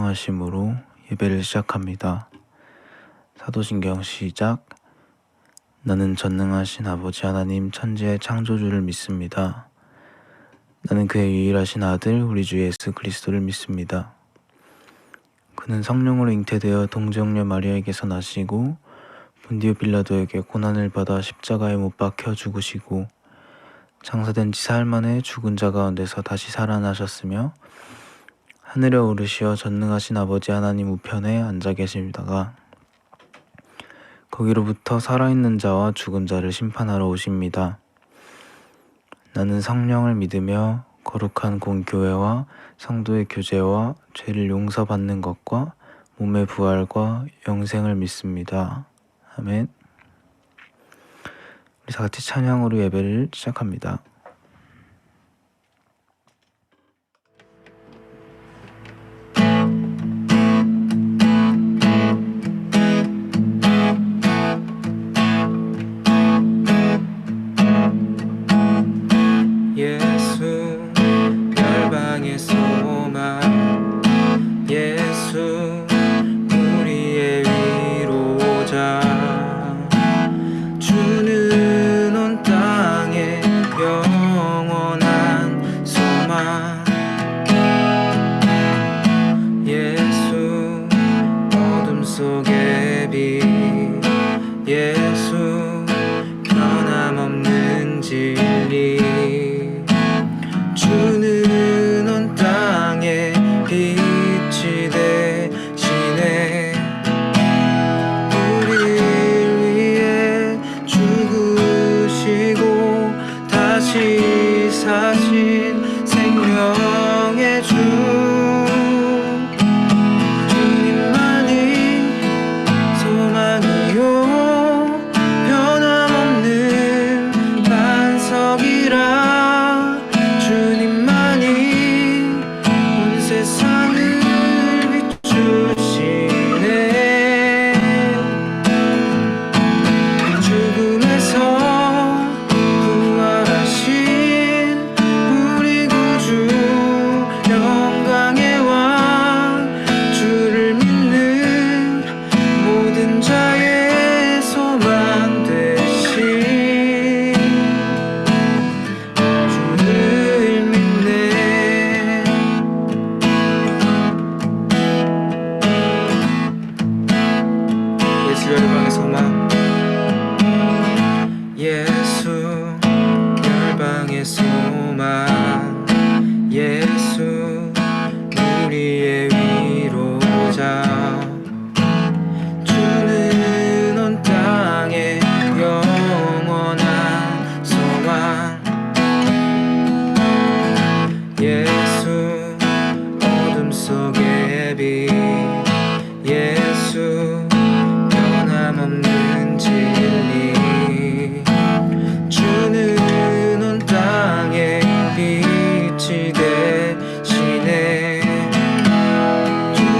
찬양하심으로 예배를 시작합니다. 사도신경 시작. 나는 전능하신 아버지 하나님 천지의 창조주를 믿습니다. 나는 그의 유일하신 아들 우리 주 예수 그리스도를 믿습니다. 그는 성령으로 잉태되어 동정녀 마리아에게서 나시고 본디오 빌라도에게 고난을 받아 십자가에 못 박혀 죽으시고 장사된 지 사흘 만에 죽은 자 가운데서 다시 살아나셨으며 하늘에 오르시어 전능하신 아버지 하나님 우편에 앉아 계시다가 거기로부터 살아있는 자와 죽은 자를 심판하러 오십니다. 나는 성령을 믿으며 거룩한 공교회와 성도의 교제와 죄를 용서받는 것과 몸의 부활과 영생을 믿습니다. 아멘. 우리 다 같이 찬양으로 예배를 시작합니다. 예수 열방의 소망, 예수 우리의 위로자, 주는 온 땅에 영원한 소망. 예수 어둠 속의 빛, 예수 변함없는 진리, 주는 온 땅에 빛이 되시네. 우리를 위해 죽으시고 다시 사신 생명의 주, 주님만이 소망이요 변함없는 반석이라. 열방의 소망, 예수 열방의 소망, 예수 우리의 위로자, 주는 온 땅에 영원한 소망. 예수 어둠 속의 빛, 예수 변함없는 진리, 주는 온 땅에 빛이 되시네.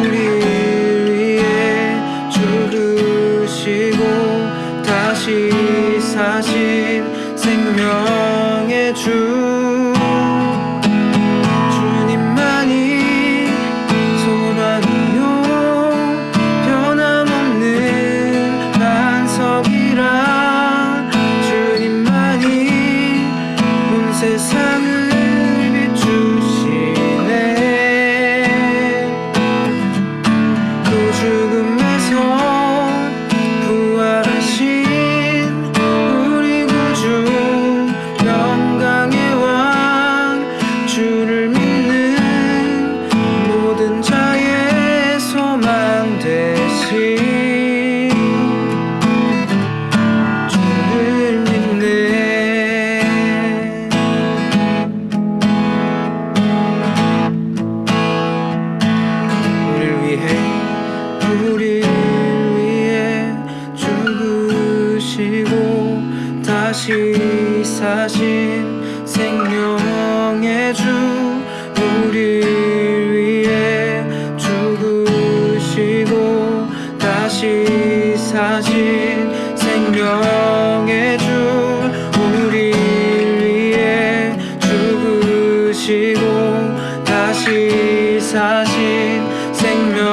우리를 위해 죽으시고 다시 사신 생명의 주, 주님만이 소망이요 변함없는 반석이라. 주님만이 온 세상을 비추시네. 또 죽음에서 부활하신 우리 구주, 영광의 왕, 주를 믿는 모든 자의 소망 되신 주를 믿네. 우리를 위해 죽으시고 다시 사신 생명의 주, 우리를 위해 죽으시고 다시 사신 생명의 주, 우리를 위해 죽으시고 다시 사신 생명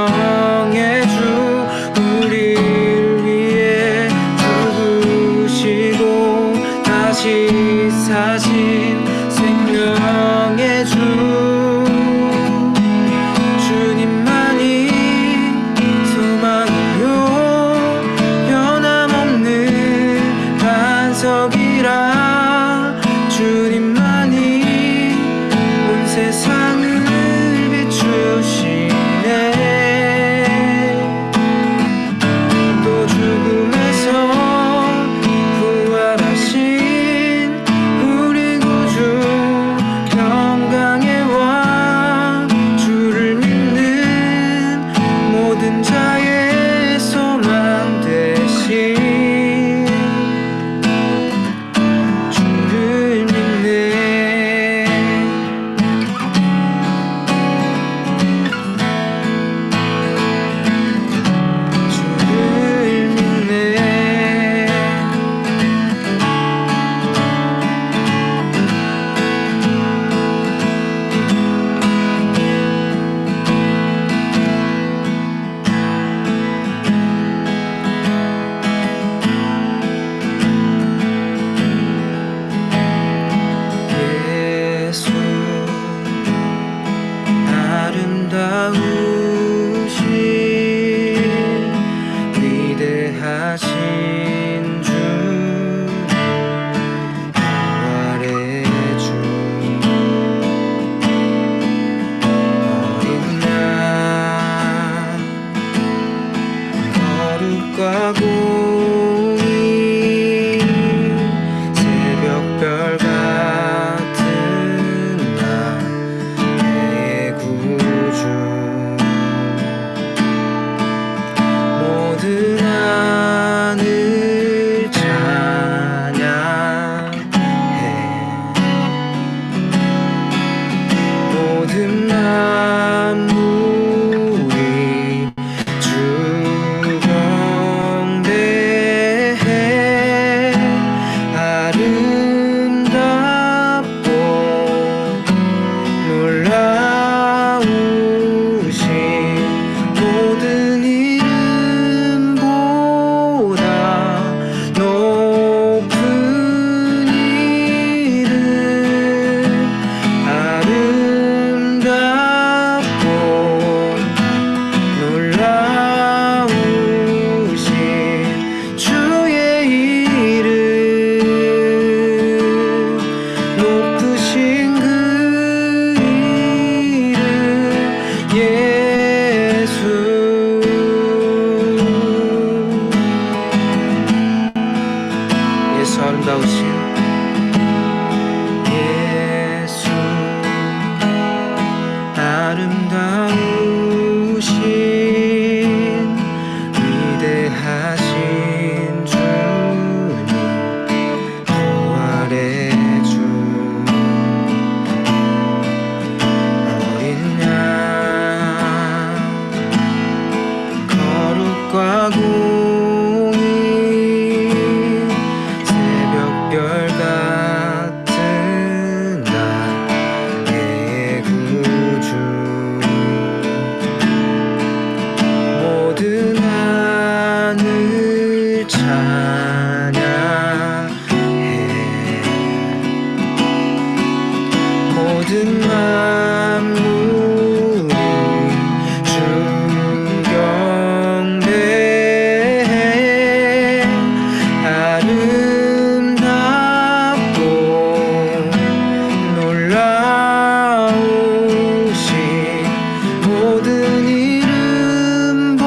이름보다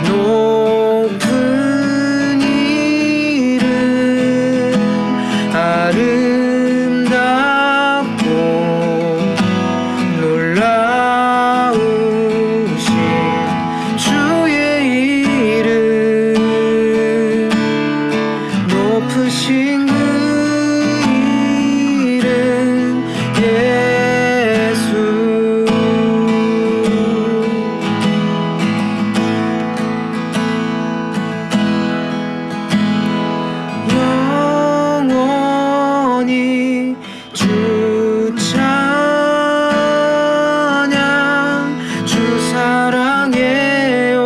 높은 이름 아름답고 놀라우신 주의 이름 높으신 그 이름 예수 영원히 주 찬양 주 사랑해요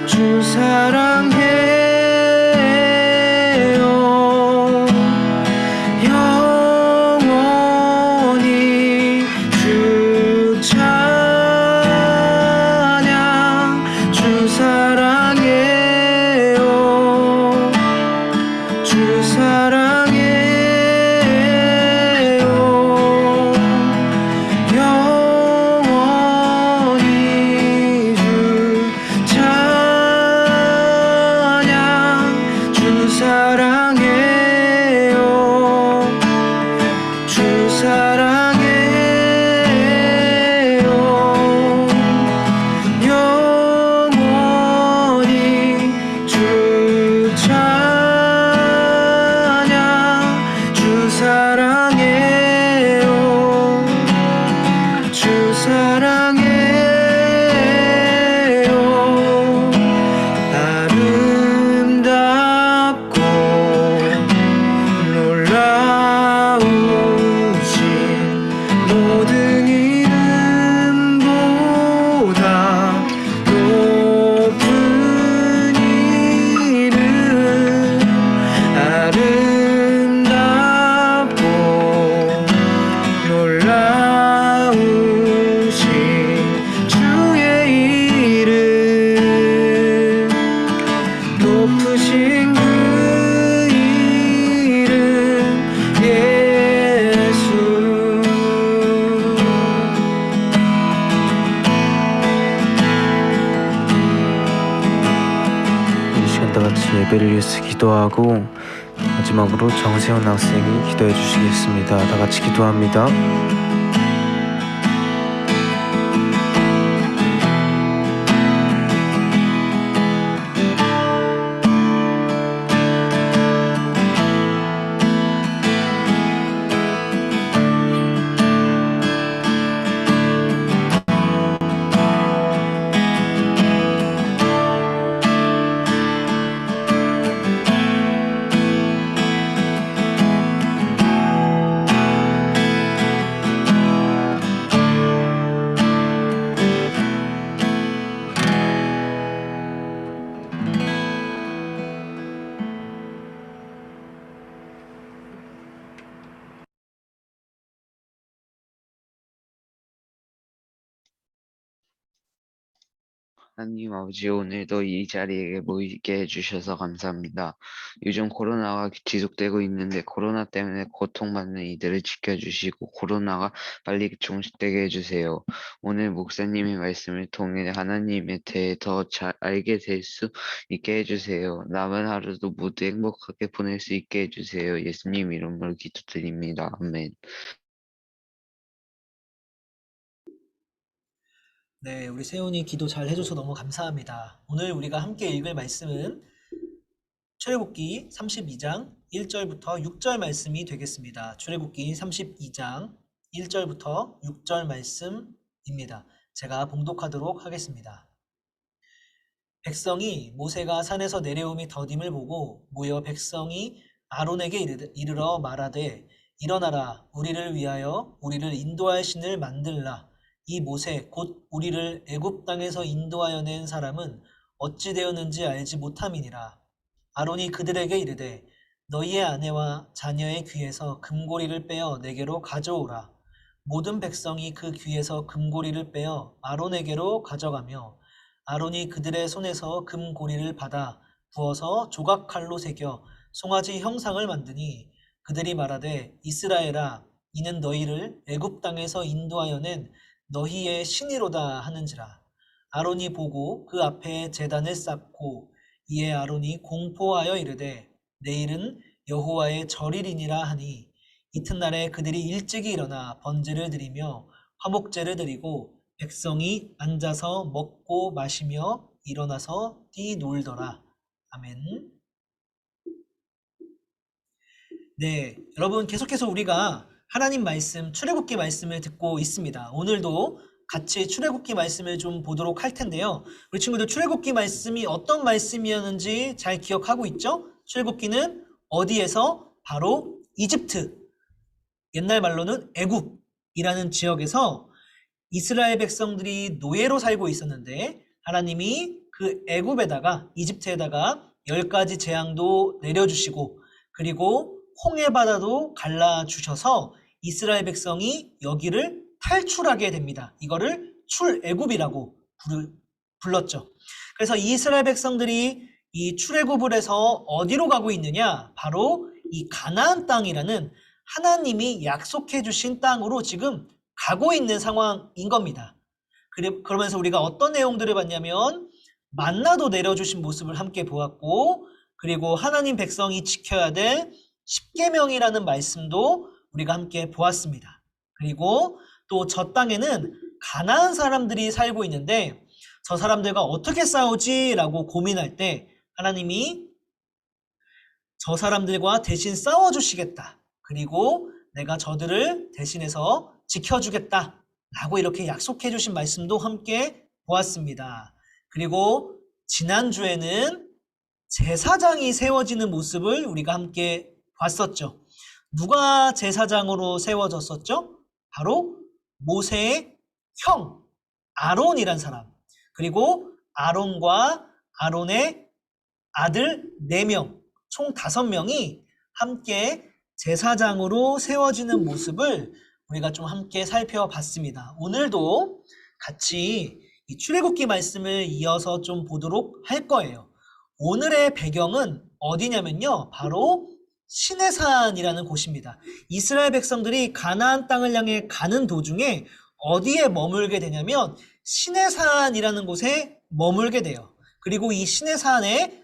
주 사랑해요 영원히 주 찬양 주 사랑해요 주 사랑해요 영원히 주 찬양 주 사랑해요 주 사랑해요 영원히 주 찬양 주 사랑해요 주 사랑해요 아름답고 놀라우신 모든 이름보다 높은 이름 아름답고 놀라우신 주의 이름 높으신 그 이름 예수 이 시간 다 같이 예배를 위해서 기도하고 마지막으로 정세훈 학생이 기도해 주시겠습니다. 다 같이 기도합니다. 하나님 아버지, 오늘도 이 자리에 모이게 해주셔서 감사합니다. 요즘 코로나가 지속되고 있는데 코로나 때문에 고통받는 이들을 지켜주시고 코로나가 빨리 종식되게 해주세요. 오늘 목사님의 말씀을 통해 하나님에 대해 더 잘 알게 될 수 있게 해주세요. 남은 하루도 모두 행복하게 보낼 수 있게 해주세요. 예수님 이름으로 기도드립니다. 아멘. 네, 우리 세훈이 기도 잘 해줘서 너무 감사합니다. 오늘 우리가 함께 읽을 말씀은 출애굽기 32장 1절부터 6절 말씀이 되겠습니다. 출애굽기 32장 1절부터 6절 말씀입니다. 제가 봉독하도록 하겠습니다. 백성이 모세가 산에서 내려옴이 더딤을 보고 모여 백성이 아론에게 이르러 말하되 일어나라 우리를 위하여 우리를 인도할 신을 만들라. 이 모세 곧 우리를 애굽 땅에서 인도하여 낸 사람은 어찌 되었는지 알지 못함이니라. 아론이 그들에게 이르되 너희의 아내와 자녀의 귀에서 금고리를 빼어 내게로 가져오라. 모든 백성이 그 귀에서 금고리를 빼어 아론에게로 가져가며 아론이 그들의 손에서 금고리를 받아 부어서 조각칼로 새겨 송아지 형상을 만드니 그들이 말하되 이스라엘아 이는 너희를 애굽 땅에서 인도하여 낸 너희의 신이로다 하는지라. 아론이 보고 그 앞에 제단을 쌓고 이에 아론이 공포하여 이르되 내일은 여호와의 절일이니라 하니 이튿날에 그들이 일찍이 일어나 번제를 드리며 화목제를 드리고 백성이 앉아서 먹고 마시며 일어나서 뛰놀더라. 아멘. 네, 여러분 계속해서 우리가 하나님 말씀, 출애굽기 말씀을 듣고 있습니다. 오늘도 같이 출애굽기 말씀을 좀 보도록 할 텐데요. 우리 친구들 출애굽기 말씀이 어떤 말씀이었는지 잘 기억하고 있죠? 출애굽기는 어디에서? 바로 이집트, 옛날 말로는 애굽이라는 지역에서 이스라엘 백성들이 노예로 살고 있었는데 하나님이 그 애굽에다가 이집트에다가 10가지 재앙도 내려주시고 그리고 홍해바다도 갈라주셔서 이스라엘 백성이 여기를 탈출하게 됩니다. 이거를 출애굽이라고 불렀죠. 그래서 이스라엘 백성들이 이 출애굽을 해서 어디로 가고 있느냐? 바로 이 가나안 땅이라는 하나님이 약속해 주신 땅으로 지금 가고 있는 상황인 겁니다. 그러면서 우리가 어떤 내용들을 봤냐면 만나도 내려주신 모습을 함께 보았고 그리고 하나님 백성이 지켜야 될 십계명이라는 말씀도 우리가 함께 보았습니다. 그리고 또 저 땅에는 가나안 사람들이 살고 있는데 저 사람들과 어떻게 싸우지라고 고민할 때 하나님이 저 사람들과 대신 싸워주시겠다. 그리고 내가 저들을 대신해서 지켜주겠다. 라고 이렇게 약속해 주신 말씀도 함께 보았습니다. 그리고 지난주에는 제사장이 세워지는 모습을 우리가 함께 봤었죠. 누가 제사장으로 세워졌었죠? 바로 모세의 형 아론이란 사람, 그리고 아론과 아론의 아들 4명, 총 5명이 함께 제사장으로 세워지는 모습을 우리가 좀 함께 살펴봤습니다. 오늘도 같이 이 출애굽기 말씀을 이어서 좀 보도록 할 거예요. 오늘의 배경은 어디냐면요, 바로 시내산이라는 곳입니다. 이스라엘 백성들이 가나안 땅을 향해 가는 도중에 어디에 머물게 되냐면 시내산이라는 곳에 머물게 돼요. 그리고 이 시내산에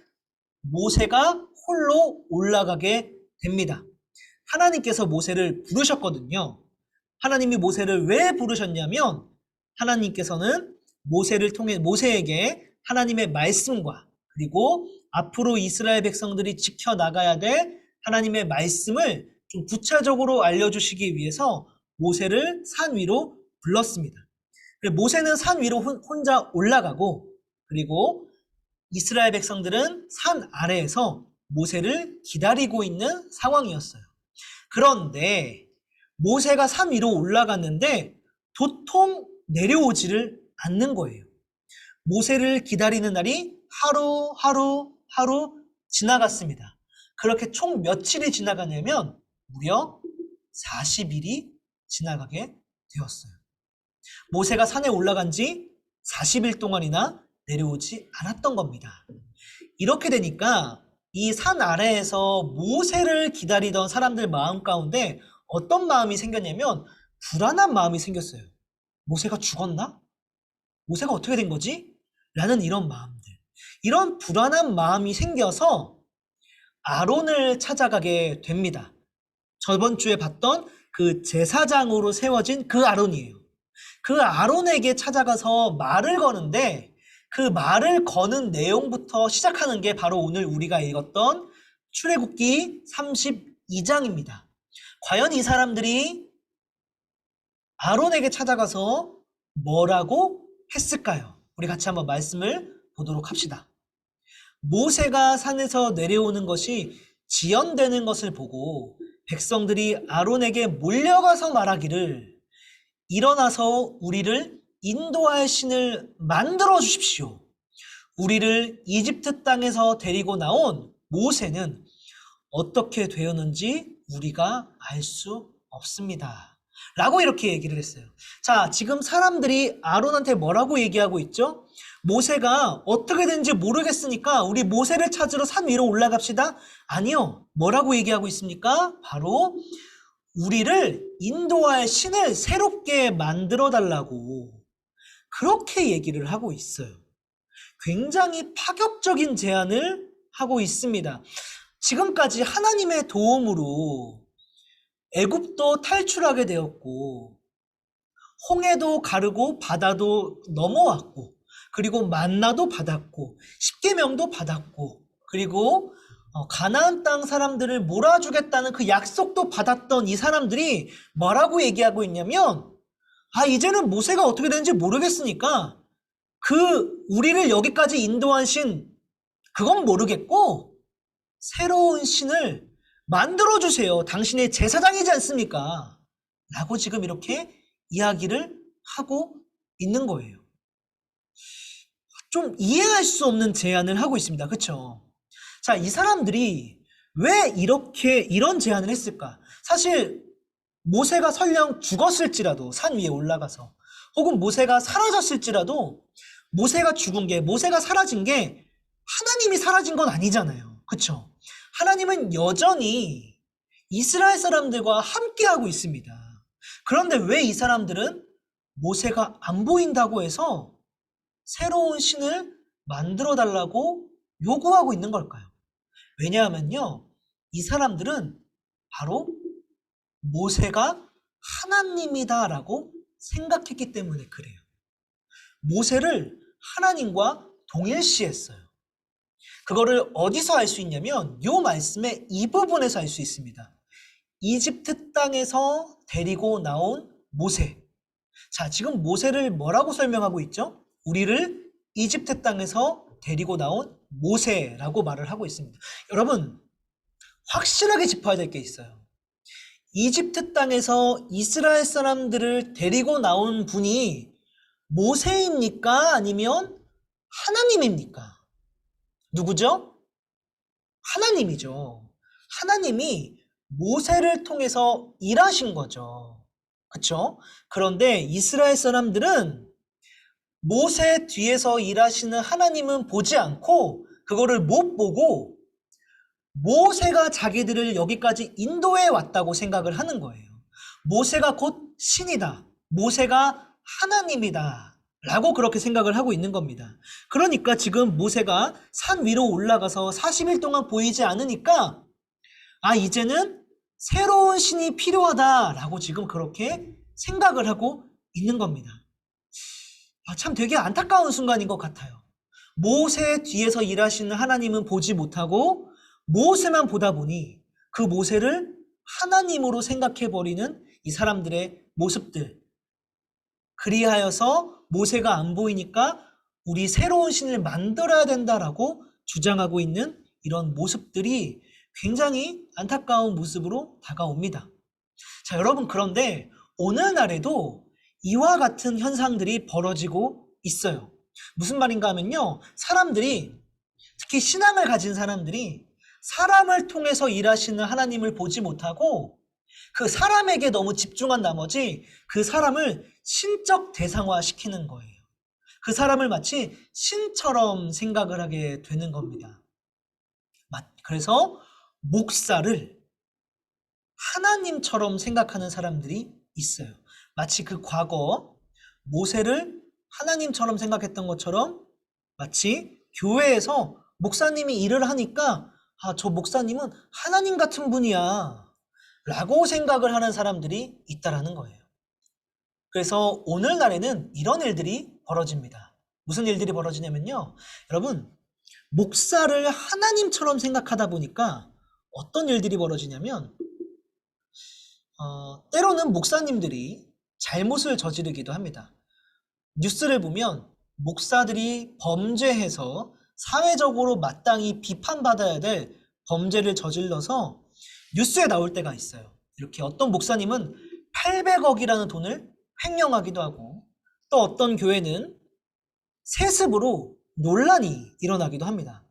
모세가 홀로 올라가게 됩니다. 하나님께서 모세를 부르셨거든요. 하나님이 모세를 왜 부르셨냐면 하나님께서는 모세를 통해 모세에게 하나님의 말씀과 그리고 앞으로 이스라엘 백성들이 지켜나가야 될 하나님의 말씀을 좀 구체적으로 알려주시기 위해서 모세를 산 위로 불렀습니다. 모세는 산 위로 혼자 올라가고 그리고 이스라엘 백성들은 산 아래에서 모세를 기다리고 있는 상황이었어요. 그런데 모세가 산 위로 올라갔는데 도통 내려오지를 않는 거예요. 모세를 기다리는 날이 하루 지나갔습니다. 그렇게 총 며칠이 지나가냐면 무려 40일이 지나가게 되었어요. 모세가 산에 올라간 지 40일 동안이나 내려오지 않았던 겁니다. 이렇게 되니까 이 산 아래에서 모세를 기다리던 사람들 마음 가운데 어떤 마음이 생겼냐면 불안한 마음이 생겼어요. 모세가 죽었나? 모세가 어떻게 된 거지? 라는 이런 마음들. 이런 불안한 마음이 생겨서 아론을 찾아가게 됩니다. 저번 주에 봤던 그 제사장으로 세워진 그 아론이에요. 그 아론에게 찾아가서 말을 거는데 그 말을 거는 내용부터 시작하는 게 바로 오늘 우리가 읽었던 출애굽기 32장입니다. 과연 이 사람들이 아론에게 찾아가서 뭐라고 했을까요? 우리 같이 한번 말씀을 보도록 합시다. 모세가 산에서 내려오는 것이 지연되는 것을 보고 백성들이 아론에게 몰려가서 말하기를 일어나서 우리를 인도할 신을 만들어 주십시오. 우리를 이집트 땅에서 데리고 나온 모세는 어떻게 되었는지 우리가 알 수 없습니다. 라고 이렇게 얘기를 했어요. 자, 지금 사람들이 아론한테 뭐라고 얘기하고 있죠? 모세가 어떻게 된지 모르겠으니까 우리 모세를 찾으러 산 위로 올라갑시다. 아니요. 뭐라고 얘기하고 있습니까? 바로 우리를 인도할 신을 새롭게 만들어 달라고 그렇게 얘기를 하고 있어요. 굉장히 파격적인 제안을 하고 있습니다. 지금까지 하나님의 도움으로 애굽도 탈출하게 되었고, 홍해도 가르고 바다도 넘어왔고, 그리고 만나도 받았고, 십계명도 받았고, 그리고 가나안 땅 사람들을 몰아주겠다는 그 약속도 받았던 이 사람들이 뭐라고 얘기하고 있냐면, 이제는 모세가 어떻게 되는지 모르겠으니까 우리를 여기까지 인도한 신, 그건 모르겠고 새로운 신을 만들어주세요. 당신의 제사장이지 않습니까? 라고 지금 이렇게 이야기를 하고 있는 거예요. 좀 이해할 수 없는 제안을 하고 있습니다. 그렇죠? 자, 이 사람들이 왜 이런 제안을 했을까? 사실 모세가 설령 죽었을지라도 산 위에 올라가서, 혹은 모세가 사라졌을지라도 모세가 죽은 게, 모세가 사라진 게 하나님이 사라진 건 아니잖아요. 그렇죠? 하나님은 여전히 이스라엘 사람들과 함께하고 있습니다. 그런데 왜 이 사람들은 모세가 안 보인다고 해서 새로운 신을 만들어 달라고 요구하고 있는 걸까요? 왜냐하면요, 이 사람들은 바로 모세가 하나님이다라고 생각했기 때문에 그래요. 모세를 하나님과 동일시했어요. 그거를 어디서 알 수 있냐면 이 말씀의 이 부분에서 알 수 있습니다. 이집트 땅에서 데리고 나온 모세. 자, 지금 모세를 뭐라고 설명하고 있죠? 우리를 이집트 땅에서 데리고 나온 모세라고 말을 하고 있습니다. 여러분, 확실하게 짚어야 될 게 있어요. 이집트 땅에서 이스라엘 사람들을 데리고 나온 분이 모세입니까? 아니면 하나님입니까? 누구죠? 하나님이죠. 하나님이 모세를 통해서 일하신 거죠. 그렇죠? 그런데 이스라엘 사람들은 모세 뒤에서 일하시는 하나님은 보지 않고, 그거를 못 보고 모세가 자기들을 여기까지 인도해 왔다고 생각을 하는 거예요. 모세가 곧 신이다. 모세가 하나님이다. 라고 그렇게 생각을 하고 있는 겁니다. 그러니까 지금 모세가 산 위로 올라가서 40일 동안 보이지 않으니까 이제는 새로운 신이 필요하다라고 지금 그렇게 생각을 하고 있는 겁니다. 참 되게 안타까운 순간인 것 같아요. 모세 뒤에서 일하시는 하나님은 보지 못하고 모세만 보다 보니 그 모세를 하나님으로 생각해버리는 이 사람들의 모습들. 그리하여서 모세가 안 보이니까 우리 새로운 신을 만들어야 된다라고 주장하고 있는 이런 모습들이 굉장히 안타까운 모습으로 다가옵니다. 자, 여러분, 그런데 오늘날에도 이와 같은 현상들이 벌어지고 있어요. 무슨 말인가 하면요, 사람들이, 특히 신앙을 가진 사람들이 사람을 통해서 일하시는 하나님을 보지 못하고 그 사람에게 너무 집중한 나머지 그 사람을 신적 대상화시키는 거예요. 그 사람을 마치 신처럼 생각을 하게 되는 겁니다. 그래서 목사를 하나님처럼 생각하는 사람들이 있어요. 마치 그 과거 모세를 하나님처럼 생각했던 것처럼 마치 교회에서 목사님이 일을 하니까 저 목사님은 하나님 같은 분이야 라고 생각을 하는 사람들이 있다라는 거예요. 그래서 오늘날에는 이런 일들이 벌어집니다. 무슨 일들이 벌어지냐면요, 여러분, 목사를 하나님처럼 생각하다 보니까 어떤 일들이 벌어지냐면 때로는 목사님들이 잘못을 저지르기도 합니다. 뉴스를 보면 목사들이 범죄해서 사회적으로 마땅히 비판받아야 될 범죄를 저질러서 뉴스에 나올 때가 있어요. 이렇게 어떤 목사님은 800억이라는 돈을 횡령하기도 하고, 또 어떤 교회는 세습으로 논란이 일어나기도 합니다.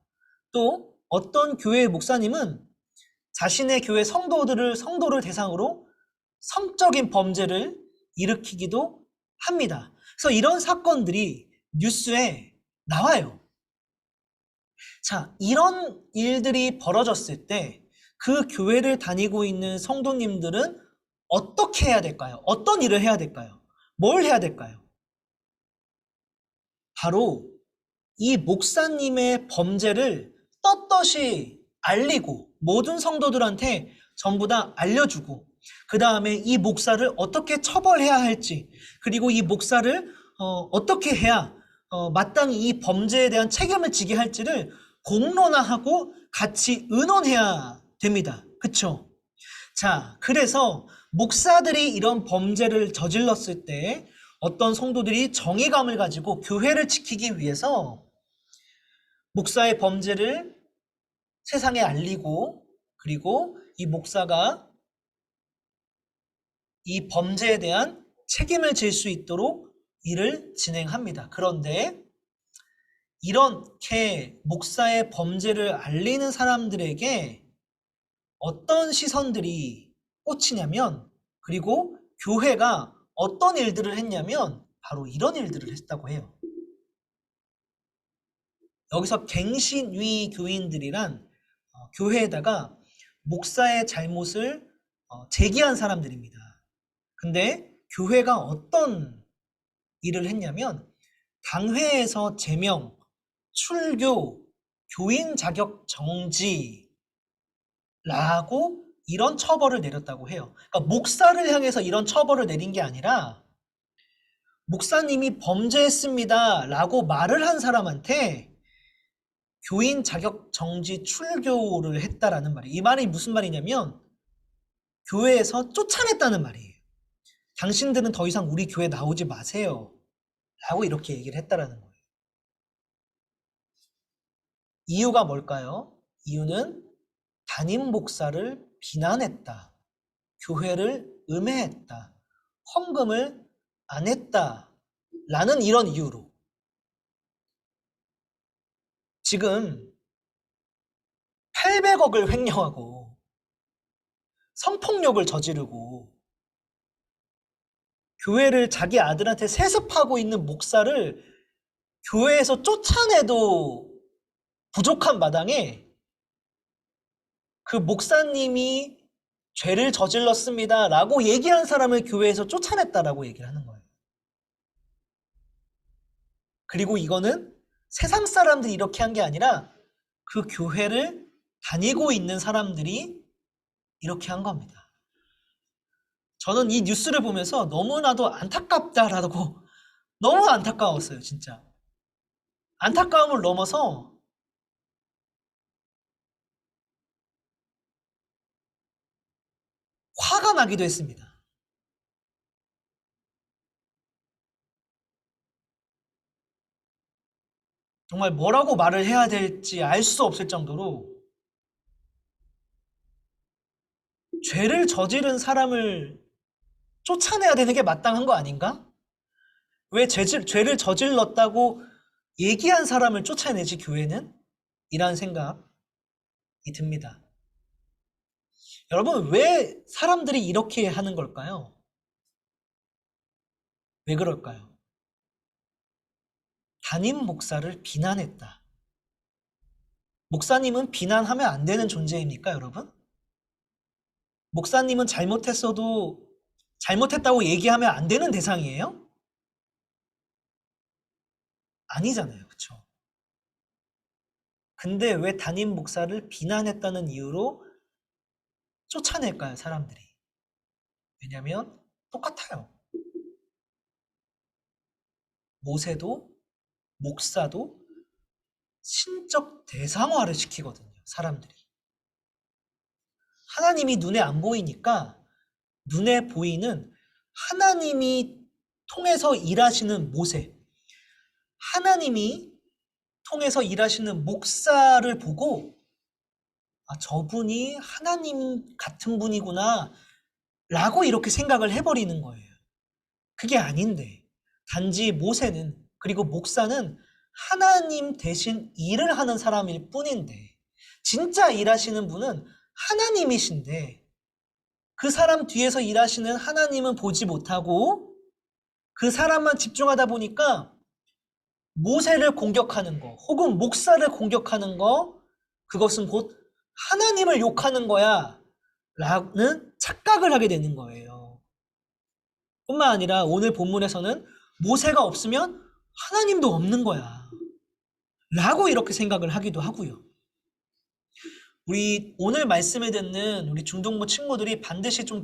또 어떤 교회의 목사님은 자신의 교회 성도를 대상으로 성적인 범죄를 일으키기도 합니다. 그래서 이런 사건들이 뉴스에 나와요. 자, 이런 일들이 벌어졌을 때 그 교회를 다니고 있는 성도님들은 어떻게 해야 될까요? 어떤 일을 해야 될까요? 뭘 해야 될까요? 바로 이 목사님의 범죄를 떳떳이 알리고 모든 성도들한테 전부 다 알려주고 그 다음에 이 목사를 어떻게 처벌해야 할지 그리고 이 목사를 어떻게 해야 마땅히 이 범죄에 대한 책임을 지게 할지를 공론화하고 같이 의논해야 됩니다. 그쵸? 자, 그래서 목사들이 이런 범죄를 저질렀을 때 어떤 성도들이 정의감을 가지고 교회를 지키기 위해서 목사의 범죄를 세상에 알리고 그리고 이 목사가 이 범죄에 대한 책임을 질 수 있도록 일을 진행합니다. 그런데 이렇게 목사의 범죄를 알리는 사람들에게 어떤 시선들이 꽂히냐면 그리고 교회가 어떤 일들을 했냐면 바로 이런 일들을 했다고 해요. 여기서 갱신위 교인들이란 교회에다가 목사의 잘못을 제기한 사람들입니다. 근데 교회가 어떤 일을 했냐면 당회에서 제명, 출교, 교인 자격 정지라고 이런 처벌을 내렸다고 해요. 그러니까 목사를 향해서 이런 처벌을 내린 게 아니라 목사님이 범죄했습니다 라고 말을 한 사람한테 교인 자격 정지 출교를 했다라는 말이에요. 이 말이 무슨 말이냐면 교회에서 쫓아냈다는 말이에요. 당신들은 더 이상 우리 교회 나오지 마세요 라고 이렇게 얘기를 했다라는 거예요. 이유가 뭘까요? 이유는 담임 목사를 비난했다, 교회를 음해했다, 헌금을 안 했다 라는 이런 이유로 지금 800억을 횡령하고 성폭력을 저지르고 교회를 자기 아들한테 세습하고 있는 목사를 교회에서 쫓아내도 부족한 마당에 그 목사님이 죄를 저질렀습니다 라고 얘기한 사람을 교회에서 쫓아냈다라고 얘기를 하는 거예요. 그리고 이거는 세상 사람들이 이렇게 한 게 아니라 그 교회를 다니고 있는 사람들이 이렇게 한 겁니다. 저는 이 뉴스를 보면서 너무나도 안타깝다라고 너무 안타까웠어요. 진짜 안타까움을 넘어서 화가 나기도 했습니다. 정말 뭐라고 말을 해야 될지 알 수 없을 정도로 죄를 저지른 사람을 쫓아내야 되는 게 마땅한 거 아닌가? 왜 죄를 저질렀다고 얘기한 사람을 쫓아내지 교회는? 이란 생각이 듭니다. 여러분, 왜 사람들이 이렇게 하는 걸까요? 왜 그럴까요? 담임 목사를 비난했다. 목사님은 비난하면 안 되는 존재입니까, 여러분? 목사님은 잘못했어도 잘못했다고 얘기하면 안 되는 대상이에요? 아니잖아요, 그렇죠? 근데 왜 담임 목사를 비난했다는 이유로 쫓아낼까요, 사람들이? 왜냐면 똑같아요. 모세도 목사도 신적 대상화를 시키거든요, 사람들이. 하나님이 눈에 안 보이니까 눈에 보이는 하나님이 통해서 일하시는 모세, 하나님이 통해서 일하시는 목사를 보고 저분이 하나님 같은 분이구나 라고 이렇게 생각을 해버리는 거예요. 그게 아닌데 단지 모세는 그리고 목사는 하나님 대신 일을 하는 사람일 뿐인데 진짜 일하시는 분은 하나님이신데 그 사람 뒤에서 일하시는 하나님은 보지 못하고 그 사람만 집중하다 보니까 모세를 공격하는 거 혹은 목사를 공격하는 거 그것은 곧 하나님을 욕하는 거야 라는 착각을 하게 되는 거예요. 뿐만 아니라 오늘 본문에서는 모세가 없으면 하나님도 없는 거야. 라고 이렇게 생각을 하기도 하고요. 우리 오늘 말씀을 듣는 우리 중동부 친구들이 반드시 좀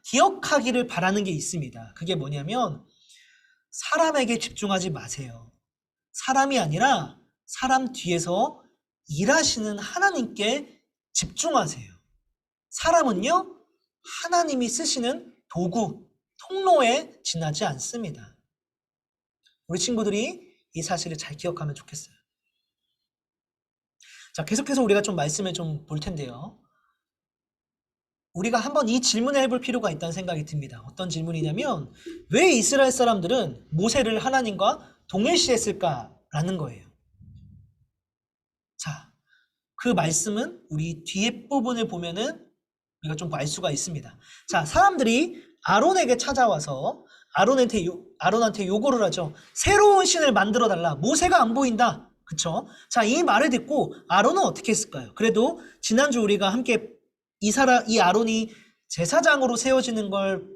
기억하기를 바라는 게 있습니다. 그게 뭐냐면 사람에게 집중하지 마세요. 사람이 아니라 사람 뒤에서 일하시는 하나님께 집중하세요. 사람은요, 하나님이 쓰시는 도구, 통로에 지나지 않습니다. 우리 친구들이 이 사실을 잘 기억하면 좋겠어요. 자, 계속해서 우리가 좀 말씀을 좀 볼 텐데요. 우리가 한번 이 질문을 해볼 필요가 있다는 생각이 듭니다. 어떤 질문이냐면 왜 이스라엘 사람들은 모세를 하나님과 동일시했을까라는 거예요. 자, 그 말씀은 우리 뒤에 부분을 보면은 우리가 좀 알 수가 있습니다. 자, 사람들이 아론에게 찾아와서 아론한테 요구를 하죠. 새로운 신을 만들어 달라. 모세가 안 보인다. 그쵸? 자, 이 말을 듣고 아론은 어떻게 했을까요? 그래도 지난주 우리가 함께 이 아론이 제사장으로 세워지는 걸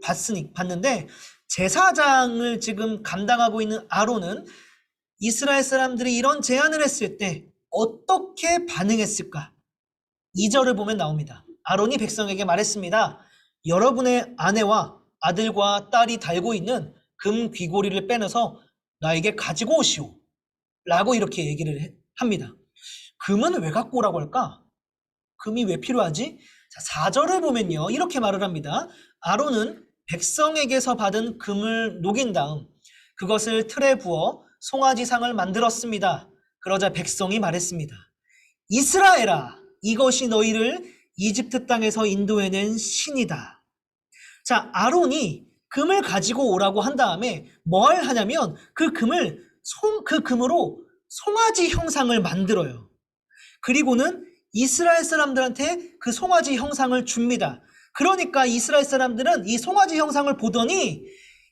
봤는데 제사장을 지금 감당하고 있는 아론은 이스라엘 사람들이 이런 제안을 했을 때 어떻게 반응했을까? 2절을 보면 나옵니다. 아론이 백성에게 말했습니다. 여러분의 아내와 아들과 딸이 달고 있는 금 귀고리를 빼내서 나에게 가지고 오시오. 라고 이렇게 얘기를 합니다. 금은 왜 갖고 오라고 할까? 금이 왜 필요하지? 자, 4절을 보면요. 이렇게 말을 합니다. 아론은 백성에게서 받은 금을 녹인 다음 그것을 틀에 부어 송아지상을 만들었습니다. 그러자 백성이 말했습니다. 이스라엘아, 이것이 너희를 이집트 땅에서 인도해낸 신이다. 자, 아론이 금을 가지고 오라고 한 다음에 뭘 하냐면 그 금으로 송아지 형상을 만들어요. 그리고는 이스라엘 사람들한테 그 송아지 형상을 줍니다. 그러니까 이스라엘 사람들은 이 송아지 형상을 보더니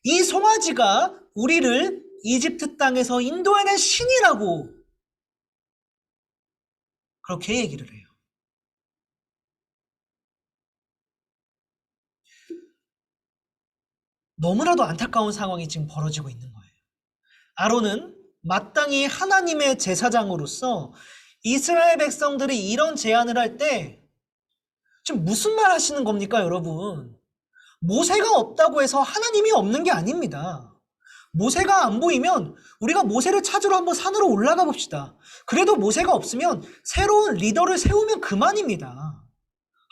이 송아지가 우리를 이집트 땅에서 인도해낸 신이라고 그렇게 얘기를 해요. 너무나도 안타까운 상황이 지금 벌어지고 있는 거예요. 아론은 마땅히 하나님의 제사장으로서 이스라엘 백성들이 이런 제안을 할 때 지금 무슨 말 하시는 겁니까, 여러분? 모세가 없다고 해서 하나님이 없는 게 아닙니다. 모세가 안 보이면 우리가 모세를 찾으러 한번 산으로 올라가 봅시다. 그래도 모세가 없으면 새로운 리더를 세우면 그만입니다.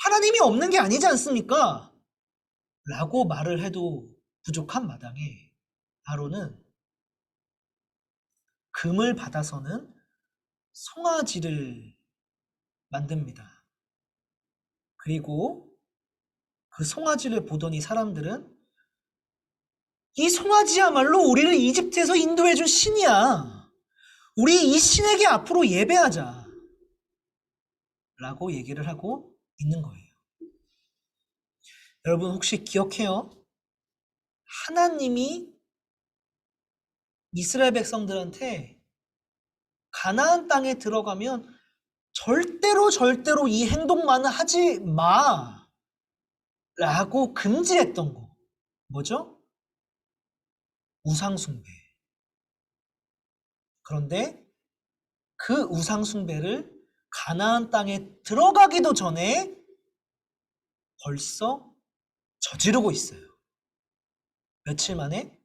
하나님이 없는 게 아니지 않습니까? 라고 말을 해도 부족한 마당에 아론은 금을 받아서는 송아지를 만듭니다. 그리고 그 송아지를 보더니 사람들은 이 송아지야말로 우리를 이집트에서 인도해준 신이야. 우리 이 신에게 앞으로 예배하자. 라고 얘기를 하고 있는 거예요. 여러분 혹시 기억해요? 하나님이 이스라엘 백성들한테 가나안 땅에 들어가면 절대로 이 행동만은 하지 마 라고 금지했던 거 뭐죠? 우상숭배. 그런데 그 우상숭배를 가나안 땅에 들어가기도 전에 벌써 저지르고 있어요. 며칠 만에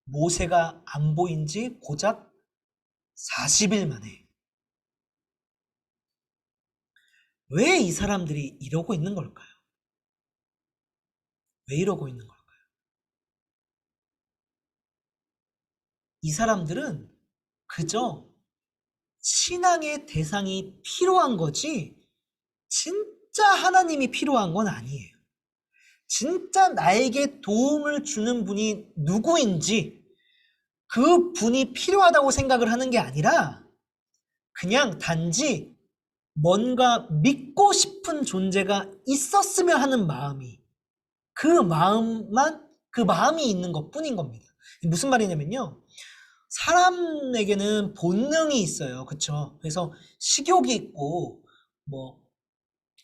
모세가 안 보인 지 고작 40일 만에. 왜 이 사람들이 이러고 있는 걸까요? 왜 이러고 있는 걸까요? 이 사람들은 그저 신앙의 대상이 필요한 거지 진짜 하나님이 필요한 건 아니에요. 진짜 나에게 도움을 주는 분이 누구인지 그 분이 필요하다고 생각을 하는 게 아니라 그냥 단지 뭔가 믿고 싶은 존재가 있었으면 하는 마음이 그 마음이 있는 것 뿐인 겁니다. 무슨 말이냐면요. 사람에게는 본능이 있어요. 그쵸? 그래서 식욕이 있고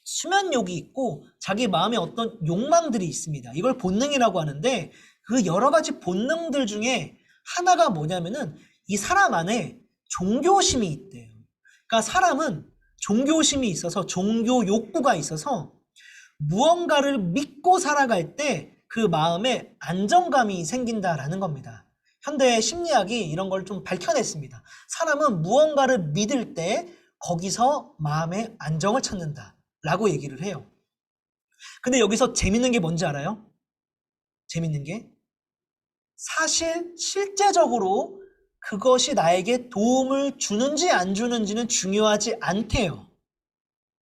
수면욕이 있고 자기 마음에 어떤 욕망들이 있습니다. 이걸 본능이라고 하는데 그 여러 가지 본능들 중에 하나가 뭐냐면은 이 사람 안에 종교심이 있대요. 그러니까 사람은 종교심이 있어서 종교 욕구가 있어서 무언가를 믿고 살아갈 때 그 마음에 안정감이 생긴다라는 겁니다. 현대 심리학이 이런 걸 좀 밝혀냈습니다. 사람은 무언가를 믿을 때 거기서 마음의 안정을 찾는다 라고 얘기를 해요. 근데 여기서 재밌는 게 뭔지 알아요? 재밌는 게 사실 실제적으로 그것이 나에게 도움을 주는지 안 주는지는 중요하지 않대요.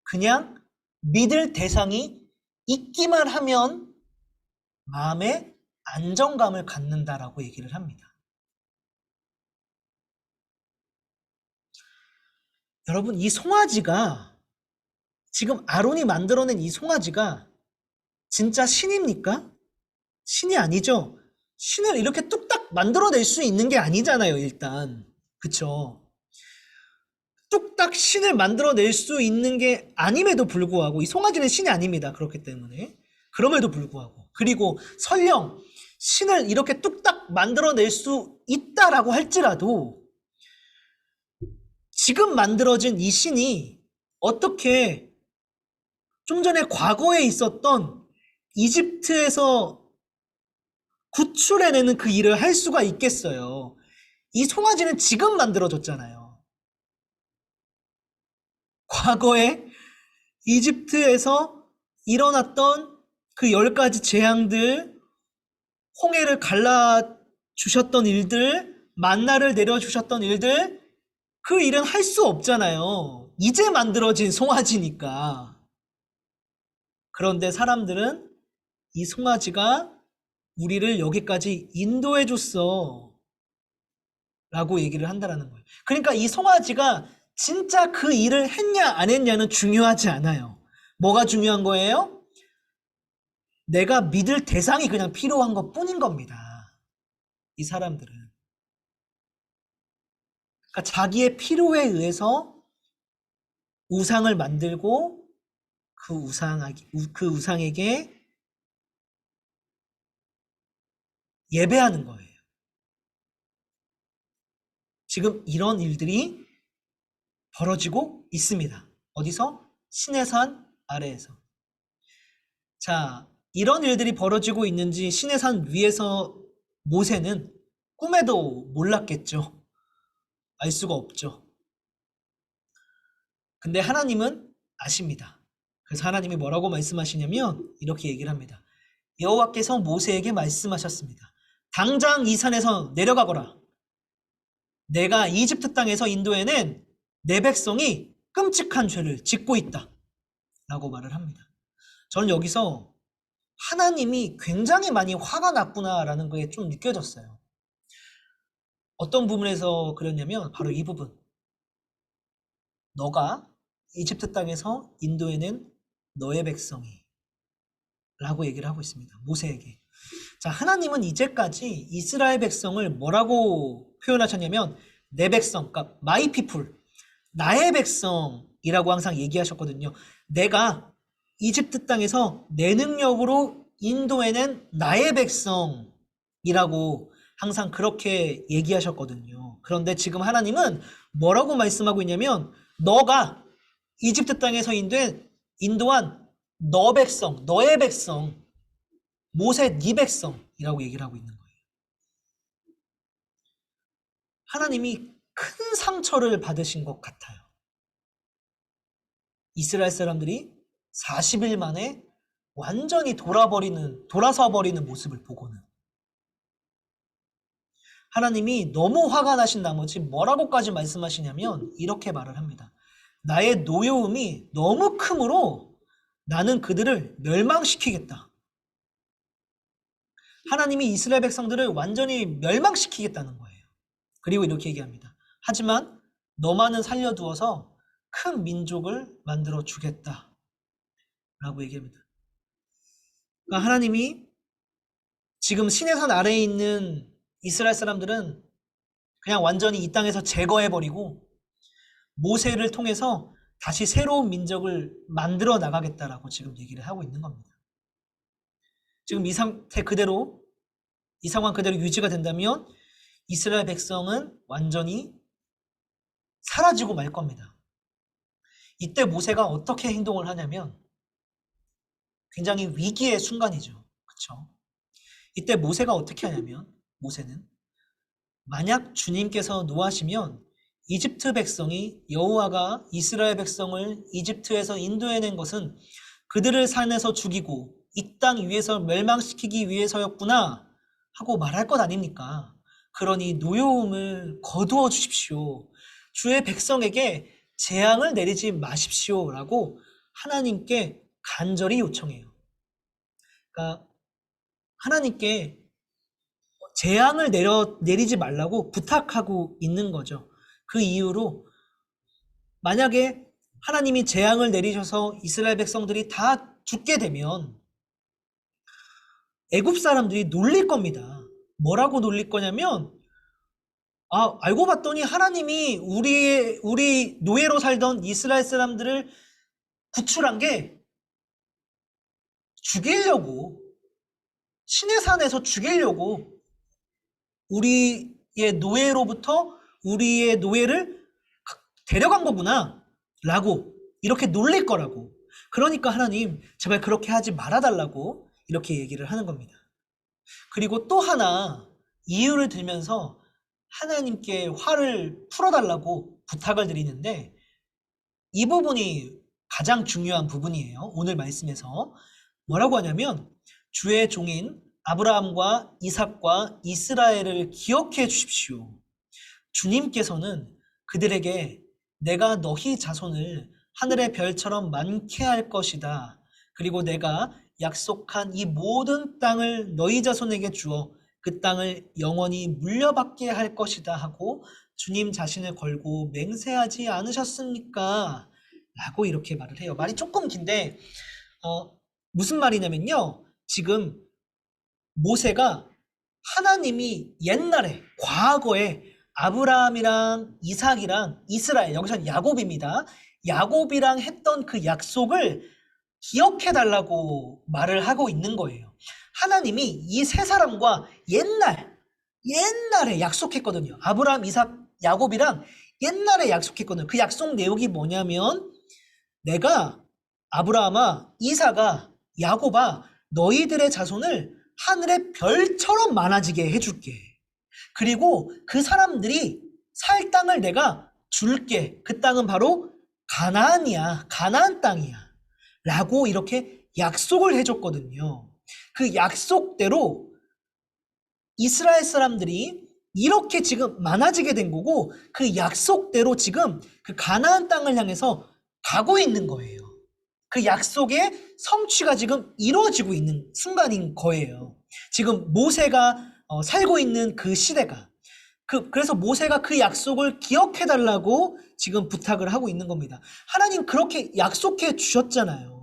그냥 믿을 대상이 있기만 하면 마음의 안정감을 갖는다라고 얘기를 합니다. 여러분, 이 송아지가 지금 아론이 만들어낸 이 송아지가 진짜 신입니까? 신이 아니죠. 신을 이렇게 뚝딱 만들어낼 수 있는 게 아니잖아요, 일단. 그쵸? 뚝딱 신을 만들어낼 수 있는 게 아님에도 불구하고 이 송아지는 신이 아닙니다. 그렇기 때문에. 그럼에도 불구하고. 그리고 설령 신을 이렇게 뚝딱 만들어낼 수 있다라고 할지라도 지금 만들어진 이 신이 어떻게 좀 전에 과거에 있었던 이집트에서 구출해내는 그 일을 할 수가 있겠어요. 이 송아지는 지금 만들어졌잖아요. 과거에 이집트에서 일어났던 그 10가지 재앙들, 홍해를 갈라주셨던 일들, 만나를 내려주셨던 일들, 그 일은 할 수 없잖아요. 이제 만들어진 송아지니까. 그런데 사람들은 이 송아지가 우리를 여기까지 인도해 줬어 라고 얘기를 한다는 거예요. 그러니까 이 송아지가 진짜 그 일을 했냐 안 했냐는 중요하지 않아요. 뭐가 중요한 거예요? 내가 믿을 대상이 그냥 필요한 것 뿐인 겁니다. 이 사람들은. 그러니까 자기의 필요에 의해서 우상을 만들고 그 우상에게 예배하는 거예요. 지금 이런 일들이 벌어지고 있습니다. 어디서? 시내산 아래에서. 자, 이런 일들이 벌어지고 있는지 시내산 위에서 모세는 꿈에도 몰랐겠죠. 알 수가 없죠. 근데 하나님은 아십니다. 그래서 하나님이 뭐라고 말씀하시냐면 이렇게 얘기를 합니다. 여호와께서 모세에게 말씀하셨습니다. 당장 이 산에서 내려가거라. 내가 이집트 땅에서 인도해낸 내 백성이 끔찍한 죄를 짓고 있다. 라고 말을 합니다. 저는 여기서 하나님이 굉장히 많이 화가 났구나라는 거에 좀 느껴졌어요. 어떤 부분에서 그랬냐면 바로 이 부분. 너가 이집트 땅에서 인도해낸 너의 백성이 라고 얘기를 하고 있습니다. 모세에게. 자, 하나님은 이제까지 이스라엘 백성을 뭐라고 표현하셨냐면 내 백성, 그러니까 my people, 나의 백성이라고 항상 얘기하셨거든요. 내가 이집트 땅에서 내 능력으로 인도해낸 나의 백성이라고 항상 그렇게 얘기하셨거든요. 그런데 지금 하나님은 뭐라고 말씀하고 있냐면 너가 이집트 땅에서 인도한 너 백성, 너의 백성, 모세 네 백성이라고 얘기를 하고 있는 거예요. 하나님이 큰 상처를 받으신 것 같아요. 이스라엘 사람들이 40일 만에 완전히 돌아서 버리는 모습을 보고는 하나님이 너무 화가 나신 나머지 뭐라고까지 말씀하시냐면 이렇게 말을 합니다. 나의 노여움이 너무 크므로 나는 그들을 멸망시키겠다. 하나님이 이스라엘 백성들을 완전히 멸망시키겠다는 거예요. 그리고 이렇게 얘기합니다. 하지만 너만은 살려두어서 큰 민족을 만들어 주겠다. 라고 얘기합니다. 그러니까 하나님이 지금 시내산 아래에 있는 이스라엘 사람들은 그냥 완전히 이 땅에서 제거해버리고 모세를 통해서 다시 새로운 민족을 만들어 나가겠다라고 지금 얘기를 하고 있는 겁니다. 지금 이 상황 그대로 유지가 된다면 이스라엘 백성은 완전히 사라지고 말 겁니다. 이때 모세가 어떻게 행동을 하냐면 굉장히 위기의 순간이죠. 그렇죠? 이때 모세가 어떻게 하냐면 모세는 만약 주님께서 노하시면 이집트 백성이 여호와가 이스라엘 백성을 이집트에서 인도해낸 것은 그들을 산에서 죽이고 이 땅 위에서 멸망시키기 위해서였구나 하고 말할 것 아닙니까? 그러니 노여움을 거두어 주십시오. 주의 백성에게 재앙을 내리지 마십시오라고 하나님께 간절히 요청해요. 그러니까 하나님께 재앙을 내리지 말라고 부탁하고 있는 거죠. 그 이유로 만약에 하나님이 재앙을 내리셔서 이스라엘 백성들이 다 죽게 되면 애굽 사람들이 놀릴 겁니다. 뭐라고 놀릴 거냐면 알고 봤더니 하나님이 우리 노예로 살던 이스라엘 사람들을 구출한 게 죽이려고, 신의 산에서 죽이려고 우리의 노예로부터 우리의 노예를 데려간 거구나 라고 이렇게 놀릴 거라고. 그러니까 하나님 제발 그렇게 하지 말아달라고 이렇게 얘기를 하는 겁니다. 그리고 또 하나 이유를 들면서 하나님께 화를 풀어달라고 부탁을 드리는데 이 부분이 가장 중요한 부분이에요. 오늘 말씀에서 뭐라고 하냐면 주의 종인 아브라함과 이삭과 이스라엘을 기억해 주십시오. 주님께서는 그들에게 내가 너희 자손을 하늘의 별처럼 많게 할 것이다. 그리고 내가 약속한 이 모든 땅을 너희 자손에게 주어 그 땅을 영원히 물려받게 할 것이다 하고 주님 자신을 걸고 맹세하지 않으셨습니까? 라고 이렇게 말을 해요. 말이 조금 긴데 무슨 말이냐면요. 지금 모세가 하나님이 옛날에 과거에 아브라함이랑 이삭이랑 이스라엘, 여기서는 야곱입니다. 야곱이랑 했던 그 약속을 기억해달라고 말을 하고 있는 거예요. 하나님이 이 세 사람과 옛날에 약속했거든요. 아브라함, 이삭, 야곱이랑 옛날에 약속했거든요. 그 약속 내용이 뭐냐면 내가 아브라함아, 이삭아, 야곱아 너희들의 자손을 하늘의 별처럼 많아지게 해줄게. 그리고 그 사람들이 살 땅을 내가 줄게. 그 땅은 바로 가나안이야. 가나안 땅이야. 라고 이렇게 약속을 해줬거든요. 그 약속대로 이스라엘 사람들이 이렇게 지금 많아지게 된 거고 그 약속대로 지금 그 가나안 땅을 향해서 가고 있는 거예요. 그 약속의 성취가 지금 이루어지고 있는 순간인 거예요. 지금 모세가 살고 있는 그 시대가 그래서 모세가 그 약속을 기억해달라고 지금 부탁을 하고 있는 겁니다. 하나님 그렇게 약속해 주셨잖아요.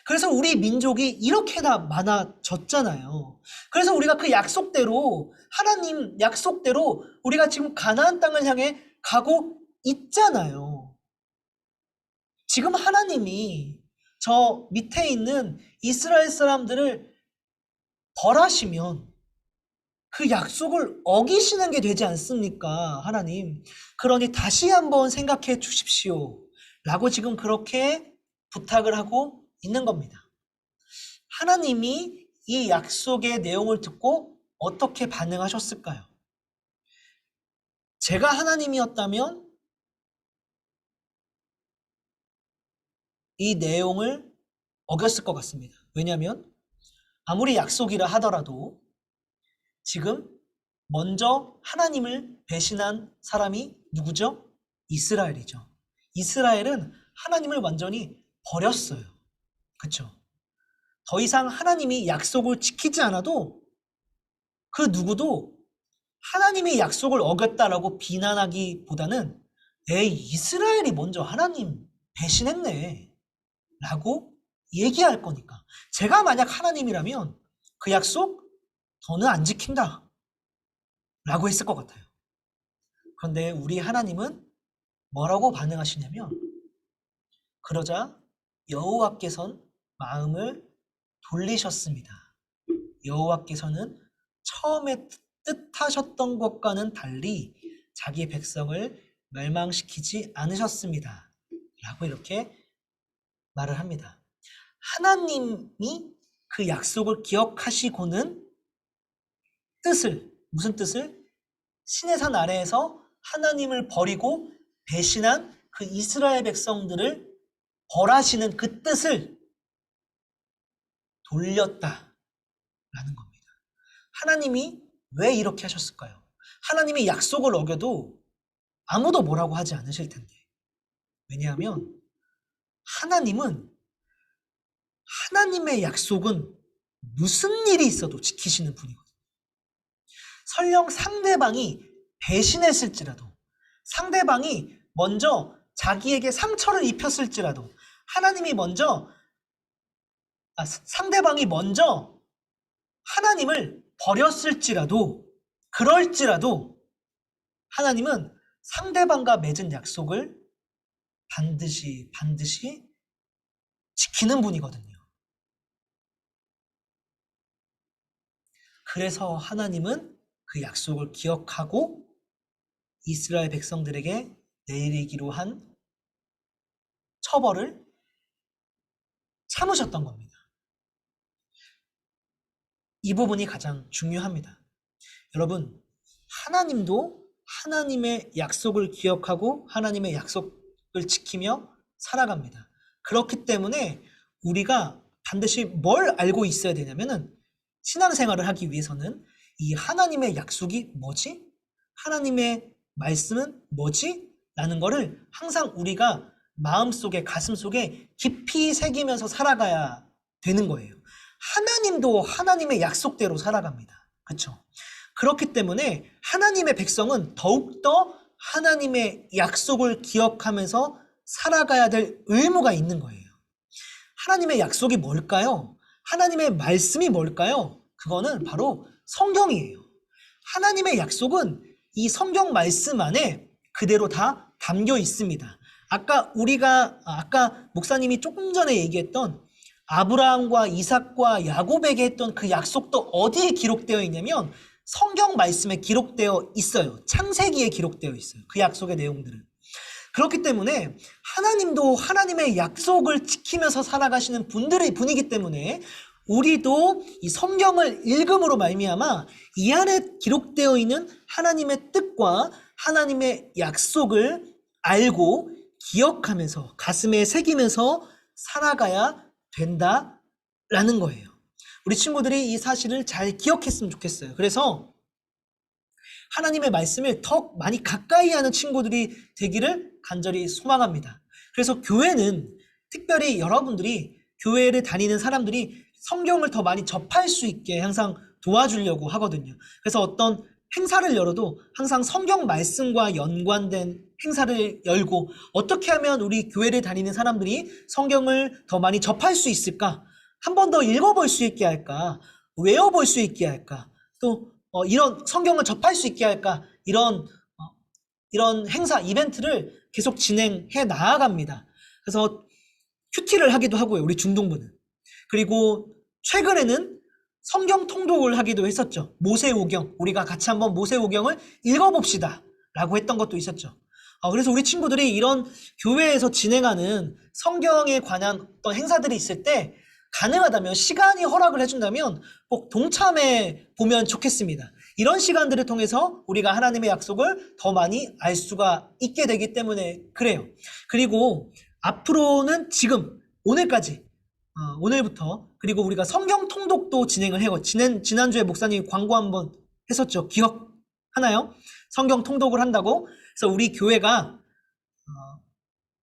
그래서 우리 민족이 이렇게 다 많아졌잖아요. 그래서 우리가 그 약속대로 하나님 약속대로 우리가 지금 가나안 땅을 향해 가고 있잖아요. 지금 하나님이 저 밑에 있는 이스라엘 사람들을 벌하시면 그 약속을 어기시는 게 되지 않습니까? 하나님. 그러니 다시 한번 생각해 주십시오. 라고 지금 그렇게 부탁을 하고 있는 겁니다. 하나님이 이 약속의 내용을 듣고 어떻게 반응하셨을까요? 제가 하나님이었다면 이 내용을 어겼을 것 같습니다. 왜냐하면 아무리 약속이라 하더라도 지금 먼저 하나님을 배신한 사람이 누구죠? 이스라엘이죠. 이스라엘은 하나님을 완전히 버렸어요. 그렇죠? 더 이상 하나님이 약속을 지키지 않아도 그 누구도 하나님의 약속을 어겼다라고 비난하기보다는 에이 이스라엘이 먼저 하나님 배신했네 라고 얘기할 거니까. 제가 만약 하나님이라면 그 약속 더는 안 지킨다 라고 했을 것 같아요. 그런데 우리 하나님은 뭐라고 반응하시냐면 그러자 여호와께서는 마음을 돌리셨습니다. 여호와께서는 처음에 뜻하셨던 것과는 달리 자기 백성을 멸망시키지 않으셨습니다. 라고 이렇게 말을 합니다. 하나님이 그 약속을 기억하시고는 무슨 뜻을? 시내산 아래에서 하나님을 버리고 배신한 그 이스라엘 백성들을 벌하시는 그 뜻을 돌렸다라는 겁니다. 하나님이 왜 이렇게 하셨을까요? 하나님이 약속을 어겨도 아무도 뭐라고 하지 않으실 텐데. 왜냐하면 하나님의 약속은 무슨 일이 있어도 지키시는 분이거든요. 설령 상대방이 배신했을지라도, 상대방이 먼저 자기에게 상처를 입혔을지라도, 상대방이 먼저 하나님을 버렸을지라도, 그럴지라도 하나님은 상대방과 맺은 약속을 반드시 지키는 분이거든요. 그래서 하나님은 그 약속을 기억하고 이스라엘 백성들에게 내리기로 한 처벌을 참으셨던 겁니다. 이 부분이 가장 중요합니다. 여러분, 하나님도 하나님의 약속을 기억하고 하나님의 약속을 지키며 살아갑니다. 그렇기 때문에 우리가 반드시 뭘 알고 있어야 되냐면은, 신앙생활을 하기 위해서는 이 하나님의 약속이 뭐지? 하나님의 말씀은 뭐지? 라는 거를 항상 우리가 마음속에, 가슴속에 깊이 새기면서 살아가야 되는 거예요. 하나님도 하나님의 약속대로 살아갑니다. 그렇죠? 그렇기 때문에 하나님의 백성은 더욱더 하나님의 약속을 기억하면서 살아가야 될 의무가 있는 거예요. 하나님의 약속이 뭘까요? 하나님의 말씀이 뭘까요? 그거는 바로 성경이에요. 하나님의 약속은 이 성경 말씀 안에 그대로 다 담겨 있습니다. 아까 목사님이 조금 전에 얘기했던 아브라함과 이삭과 야곱에게 했던 그 약속도 어디에 기록되어 있냐면 성경 말씀에 기록되어 있어요. 창세기에 기록되어 있어요. 그 약속의 내용들은. 그렇기 때문에 하나님도 하나님의 약속을 지키면서 살아가시는 분이기 때문에 우리도 이 성경을 읽음으로 말미암아 이 안에 기록되어 있는 하나님의 뜻과 하나님의 약속을 알고 기억하면서 가슴에 새기면서 살아가야 된다라는 거예요. 우리 친구들이 이 사실을 잘 기억했으면 좋겠어요. 그래서 하나님의 말씀을 더 많이 가까이 하는 친구들이 되기를 간절히 소망합니다. 그래서 교회는, 특별히 여러분들이 교회를 다니는 사람들이 성경을 더 많이 접할 수 있게 항상 도와주려고 하거든요. 그래서 어떤 행사를 열어도 항상 성경 말씀과 연관된 행사를 열고, 어떻게 하면 우리 교회를 다니는 사람들이 성경을 더 많이 접할 수 있을까? 한 번 더 읽어볼 수 있게 할까? 외워볼 수 있게 할까? 또 이런 성경을 접할 수 있게 할까? 이런 행사, 이벤트를 계속 진행해 나아갑니다. 그래서 큐티를 하기도 하고요, 우리 중동부는. 그리고 최근에는 성경 통독을 하기도 했었죠. 모세오경, 우리가 같이 한번 모세오경을 읽어봅시다 라고 했던 것도 있었죠. 그래서 우리 친구들이 이런 교회에서 진행하는 성경에 관한 어떤 행사들이 있을 때 가능하다면, 시간이 허락을 해준다면 꼭 동참해 보면 좋겠습니다. 이런 시간들을 통해서 우리가 하나님의 약속을 더 많이 알 수가 있게 되기 때문에 그래요. 그리고 앞으로는 지금 오늘부터, 그리고 우리가 성경 통독도 진행을 해요. 지난주에 목사님이 광고 한번 했었죠. 기억하나요? 성경 통독을 한다고. 그래서 우리 교회가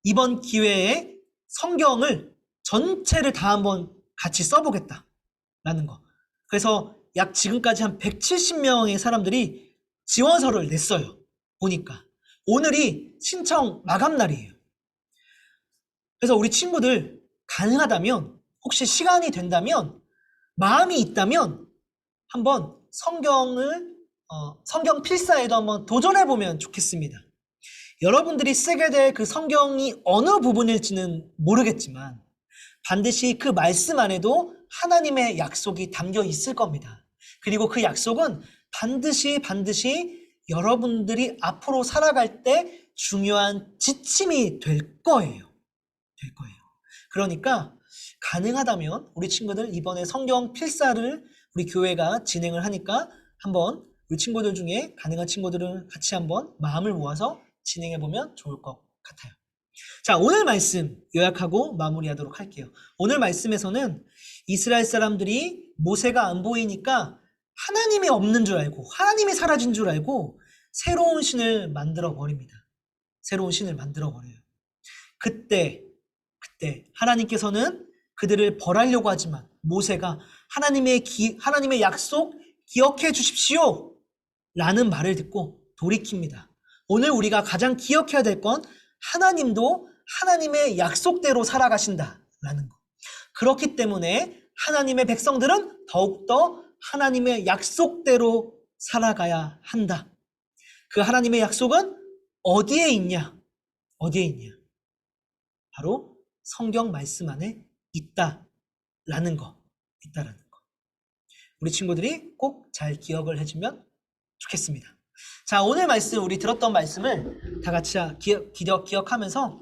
이번 기회에 성경을 전체를 다 한번 같이 써보겠다라는 거. 그래서 약 지금까지 한 170명의 사람들이 지원서를 냈어요. 보니까 오늘이 신청 마감 날이에요. 그래서 우리 친구들 가능하다면, 혹시 시간이 된다면, 마음이 있다면 한번 성경 필사에도 한번 도전해보면 좋겠습니다. 여러분들이 쓰게 될 그 성경이 어느 부분일지는 모르겠지만 반드시 그 말씀 안에도 하나님의 약속이 담겨 있을 겁니다. 그리고 그 약속은 반드시 여러분들이 앞으로 살아갈 때 중요한 지침이 될 거예요. 그러니까 가능하다면 우리 친구들 이번에 성경 필사를 우리 교회가 진행을 하니까 한번 우리 친구들 중에 가능한 친구들은 같이 한번 마음을 모아서 진행해 보면 좋을 것 같아요. 자, 오늘 말씀 요약하고 마무리하도록 할게요. 오늘 말씀에서는 이스라엘 사람들이 모세가 안 보이니까 하나님이 없는 줄 알고 하나님이 사라진 줄 알고 새로운 신을 만들어 버립니다. 새로운 신을 만들어 버려요. 그때 하나님께서는 그들을 벌하려고 하지만 모세가 하나님의 약속 기억해 주십시오 라는 말을 듣고 돌이킵니다. 오늘 우리가 가장 기억해야 될 건 하나님도 하나님의 약속대로 살아가신다라는 거. 그렇기 때문에 하나님의 백성들은 더욱더 하나님의 약속대로 살아가야 한다. 그 하나님의 약속은 어디에 있냐? 바로 성경 말씀 안에 있다라는 거. 우리 친구들이 꼭 잘 기억을 해주면 좋겠습니다. 자, 오늘 말씀, 우리 들었던 말씀을 다 같이 기억하면서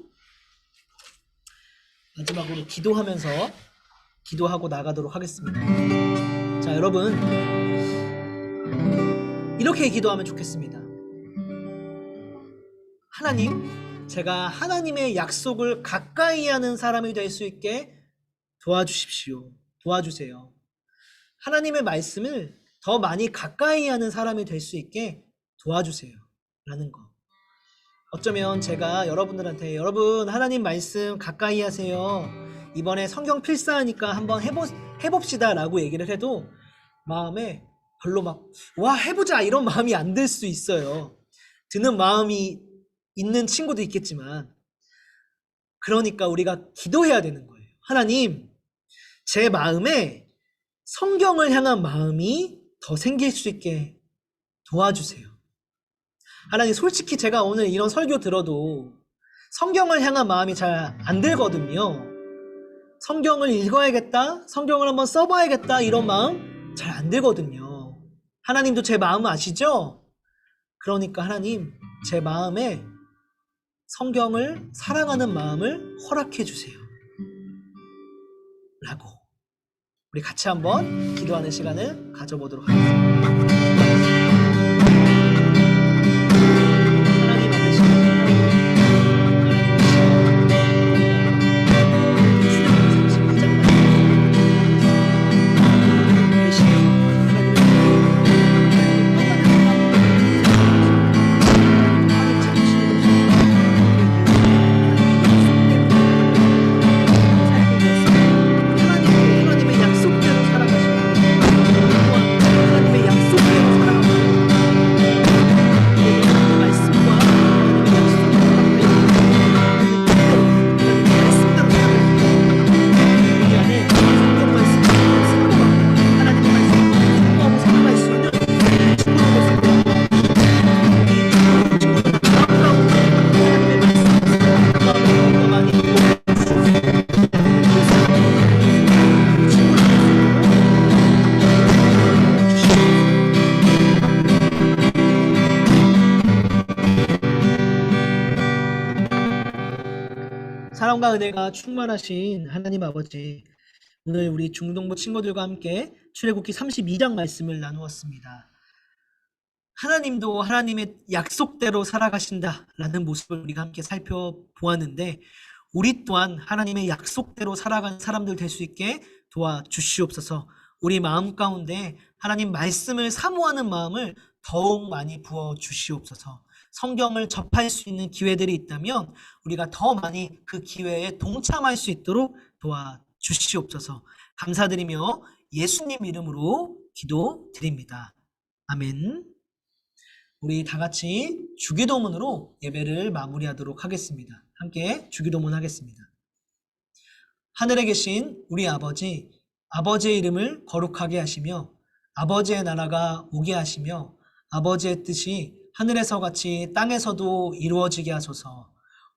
마지막으로 기도하고 나가도록 하겠습니다. 자, 여러분, 이렇게 기도하면 좋겠습니다. 하나님, 제가 하나님의 약속을 가까이 하는 사람이 될 수 있게 도와주세요. 하나님의 말씀을 더 많이 가까이 하는 사람이 될 수 있게 도와주세요 라는 거. 어쩌면 제가 여러분들한테 여러분 하나님 말씀 가까이 하세요, 이번에 성경 필사하니까 한번 해봅시다 라고 얘기를 해도 마음에 별로 와 해보자 이런 마음이 안 들 수 있어요. 드는 마음이 있는 친구도 있겠지만, 그러니까 우리가 기도해야 되는 거예요. 하나님, 제 마음에 성경을 향한 마음이 더 생길 수 있게 도와주세요. 하나님, 솔직히 제가 오늘 이런 설교 들어도 성경을 향한 마음이 잘 안 들거든요. 성경을 읽어야겠다, 성경을 한번 써봐야겠다 이런 마음 잘 안 들거든요. 하나님도 제 마음 아시죠? 그러니까 하나님, 제 마음에 성경을 사랑하는 마음을 허락해 주세요 라고 우리 같이 한번 기도하는 시간을 가져보도록 하겠습니다. 하나님 앞에 사랑과 은혜가 충만하신 하나님 아버지, 오늘 우리 중동부 친구들과 함께 출애굽기 32장 말씀을 나누었습니다. 하나님도 하나님의 약속대로 살아가신다라는 모습을 우리가 함께 살펴보았는데, 우리 또한 하나님의 약속대로 살아가는 사람들 될 수 있게 도와주시옵소서. 우리 마음 가운데 하나님 말씀을 사모하는 마음을 더욱 많이 부어주시옵소서. 성경을 접할 수 있는 기회들이 있다면 우리가 더 많이 그 기회에 동참할 수 있도록 도와주시옵소서. 감사드리며 예수님 이름으로 기도드립니다. 아멘. 우리 다 같이 주기도문으로 예배를 마무리하도록 하겠습니다. 함께 주기도문 하겠습니다. 하늘에 계신 우리 아버지, 아버지의 이름을 거룩하게 하시며 아버지의 나라가 오게 하시며 아버지의 뜻이 하늘에서 같이 땅에서도 이루어지게 하소서.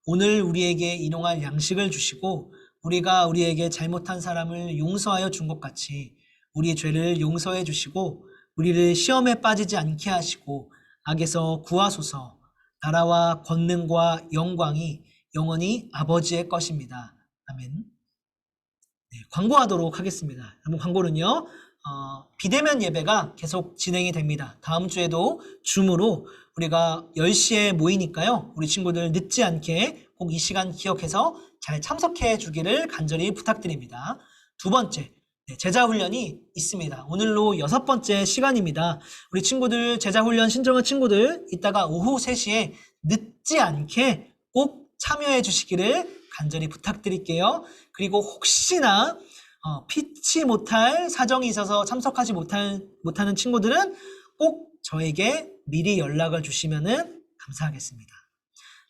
오늘 우리에게 일용할 양식을 주시고 우리가 우리에게 잘못한 사람을 용서하여 준 것 같이 우리 죄를 용서해 주시고 우리를 시험에 빠지지 않게 하시고 악에서 구하소서. 나라와 권능과 영광이 영원히 아버지의 것입니다. 아멘. 네, 광고하도록 하겠습니다. 여러분, 광고는요. 비대면 예배가 계속 진행이 됩니다. 다음 주에도 줌으로 우리가 10시에 모이니까요. 우리 친구들 늦지 않게 꼭 이 시간 기억해서 잘 참석해 주기를 간절히 부탁드립니다. 두 번째, 제자훈련이 있습니다. 오늘로 6번째 시간입니다. 우리 친구들, 제자훈련 신청한 친구들, 이따가 오후 3시에 늦지 않게 꼭 참여해 주시기를 간절히 부탁드릴게요. 그리고 혹시나 피치 못할 사정이 있어서 참석하지 못하는 친구들은 꼭 저에게 미리 연락을 주시면 감사하겠습니다.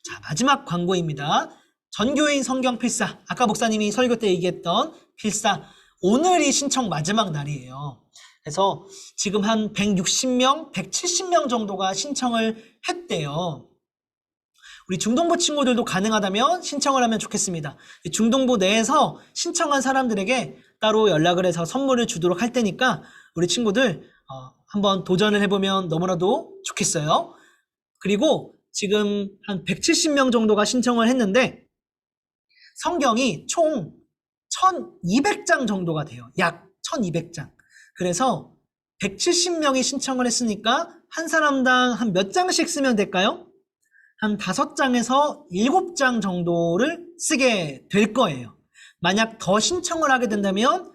자, 마지막 광고입니다. 전교인 성경 필사, 아까 목사님이 설교 때 얘기했던 필사, 오늘이 신청 마지막 날이에요. 그래서 지금 한 160명, 170명 정도가 신청을 했대요. 우리 중동부 친구들도 가능하다면 신청을 하면 좋겠습니다. 중동부 내에서 신청한 사람들에게 따로 연락을 해서 선물을 주도록 할 테니까 우리 친구들 한번 도전을 해보면 너무나도 좋겠어요. 그리고 지금 한 170명 정도가 신청을 했는데 성경이 총 1200장 정도가 돼요. 약 1200장. 그래서 170명이 신청을 했으니까 한 사람당 한 몇 장씩 쓰면 될까요? 한 5장에서 7장 정도를 쓰게 될 거예요. 만약 더 신청을 하게 된다면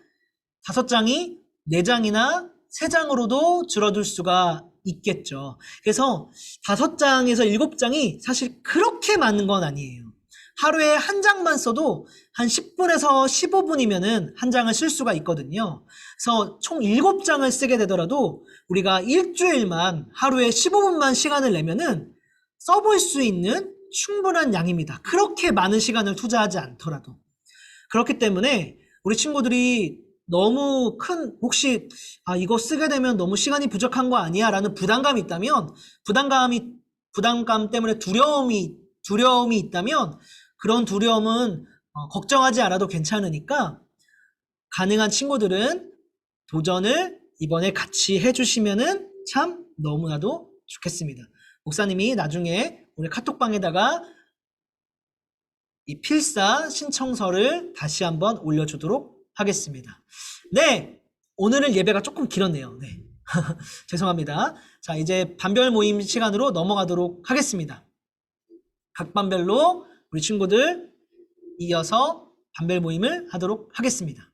5장이 4장이나 3장으로도 줄어들 수가 있겠죠. 그래서 5장에서 7장이 사실 그렇게 많은 건 아니에요. 하루에 한 장만 써도 한 10분에서 15분이면은 한 장을 쓸 수가 있거든요. 그래서 총 7장을 쓰게 되더라도 우리가 일주일만 하루에 15분만 시간을 내면은 써볼 수 있는 충분한 양입니다. 그렇게 많은 시간을 투자하지 않더라도. 그렇기 때문에 우리 친구들이 너무 큰, 혹시 이거 쓰게 되면 너무 시간이 부족한 거 아니야? 라는 부담감이 있다면, 부담감 때문에 두려움이 있다면 그런 두려움은 걱정하지 않아도 괜찮으니까 가능한 친구들은 도전을 이번에 같이 해주시면은 참 너무나도 좋겠습니다. 목사님이 나중에 우리 카톡방에다가 이 필사 신청서를 다시 한번 올려주도록 하겠습니다. 네, 오늘은 예배가 조금 길었네요. 네, 죄송합니다. 자, 이제 반별 모임 시간으로 넘어가도록 하겠습니다. 각 반별로 우리 친구들 이어서 반별 모임을 하도록 하겠습니다.